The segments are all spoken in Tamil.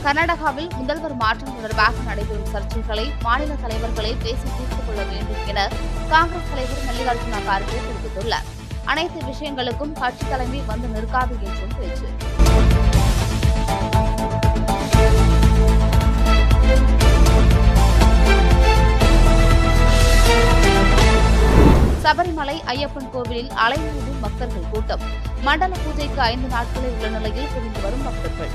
கர்நாடகாவில் முதல்வர் மாற்றம் தொடர்பாக நடைபெறும் சர்ச்சைகளை மாநில தலைவர்களே பேசி தீர்த்துக் கொள்ள வேண்டும் என காங்கிரஸ் தலைவர் மல்லிகார்ஜுன கார்கே தெரிவித்துள்ளார். அனைத்து விஷயங்களுக்கும் கட்சித் தலைமை வந்து நிற்காது என்றும் பேச்சு. சபரிமலை ஐயப்பன் கோவிலில் அலைமோதும் பக்தர்கள் கூட்டம். மண்டல பூஜைக்கு 5 நாட்களே உள்ள நிலையில் குவிந்து வரும் பக்தர்கள்.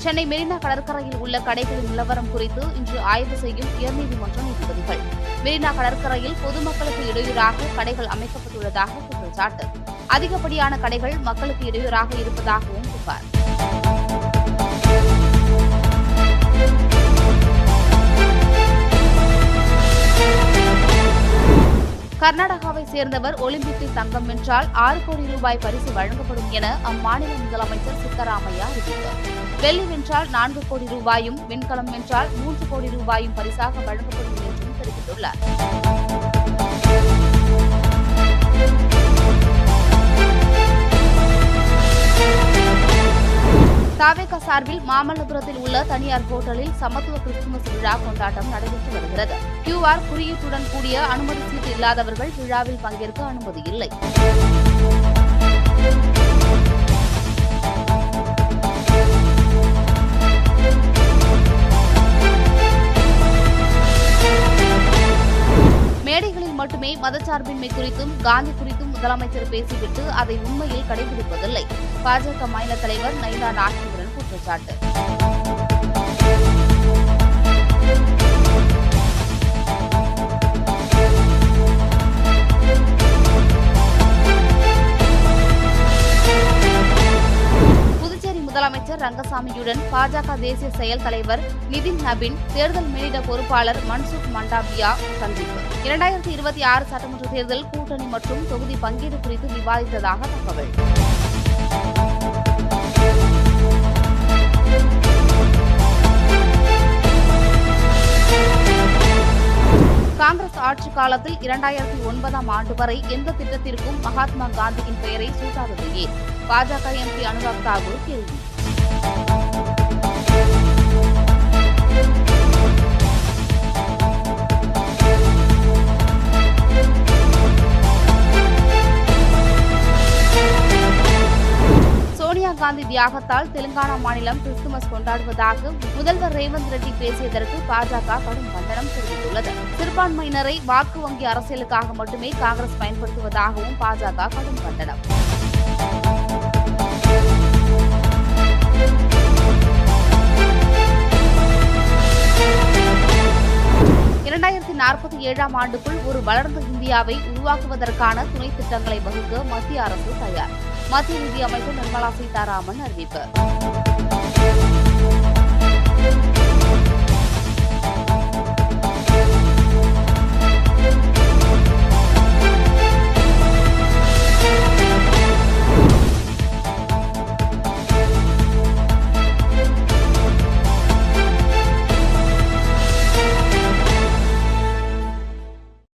சென்னை மெரினா கடற்கரையில் உள்ள கடைகளின் நிலவரம் குறித்து இன்று ஆய்வு செய்யும் உயர்நீதிமன்ற நீதிபதிகள். மெரினா கடற்கரையில் பொதுமக்களுக்கு இடையூறாக கடைகள் அமைக்கப்பட்டுள்ளதாக குற்றச்சாட்டு. அதிகப்படியான கடைகள் மக்களுக்கு இடையூறாக இருப்பதாகவும் புகார். கர்நாடகாவை சேர்ந்தவர் ஒலிம்பிக்கில் தங்கம் வென்றால் 6 கோடி ரூபாய் பரிசு வழங்கப்படும் என அம்மாநில முதலமைச்சர் சித்தராமையா அறிவித்தார். வெள்ளி வென்றால் 4 கோடி ரூபாயும், வெண்கலம் வென்றால் 3 கோடி ரூபாயும் பரிசாக வழங்கப்படும் என்றும் தெரிவித்துள்ளார். தாவேகா சார்பில் மாமல்லபுரத்தில் உள்ள தனியார் ஹோட்டலில் சமத்துவ கிறிஸ்துமஸ் விழா கொண்டாட்டம் நடைபெற்று வருகிறது. QR குறியீட்டுடன் கூடிய அனுமதி சீட்டு இல்லாதவர்கள் விழாவில் பங்கேற்க அனுமதி இல்லை. மேடைகளில் மட்டுமே மதச்சார்பின்மை குறித்தும் காந்தி குறித்தும் முதலமைச்சர் பேசிவிட்டு அதை உண்மையில் கடைபிடிப்பதில்லை. பாஜக மாநில தலைவர் நயினா நாகேந்திரன் குற்றச்சாட்டு. முதலமைச்சர் ரங்கசாமியுடன் பாஜக தேசிய செயல் தலைவர் நிதின் நபின், தேர்தல் மேலிட பொறுப்பாளர் மன்சுக் மண்டாவியா சந்திப்பு. 2026 சட்டமன்ற தேர்தல் கூட்டணி மற்றும் தொகுதி பங்கீடு குறித்து விவாதித்ததாக தகவல். காங்கிரஸ் ஆட்சி காலத்தில் 2009ஆம் ஆண்டு வரை எந்த திட்டத்திற்கும் மகாத்மா காந்தியின் பெயரை சூட்டாதது ஏன்? பாஜக MP அனுராக் தாக்கூர் கேள்வி. சோனியா காந்தி தியாகத்தால் தெலுங்கானா மாநிலம் கிறிஸ்துமஸ் கொண்டாடுவதாக முதல்வர் ரேவந்த் ரெட்டி பேசியதற்கு பாஜக கடும் கண்டனம் தெரிவித்துள்ளது. சிறுபான்மையினரை வாக்கு வங்கி அரசியலுக்காக மட்டுமே காங்கிரஸ் பயன்படுத்துவதாகவும் பாஜக கடும் கண்டனம். 2047ஆம் ஆண்டுக்குள் ஒரு வளர்ந்த இந்தியாவை உருவாக்குவதற்கான துணை திட்டங்களை வகுக்க மத்திய அரசு தயார். மத்திய நிதி அமைச்சர் நிர்மலா சீதாராமன் அறிவிப்பு.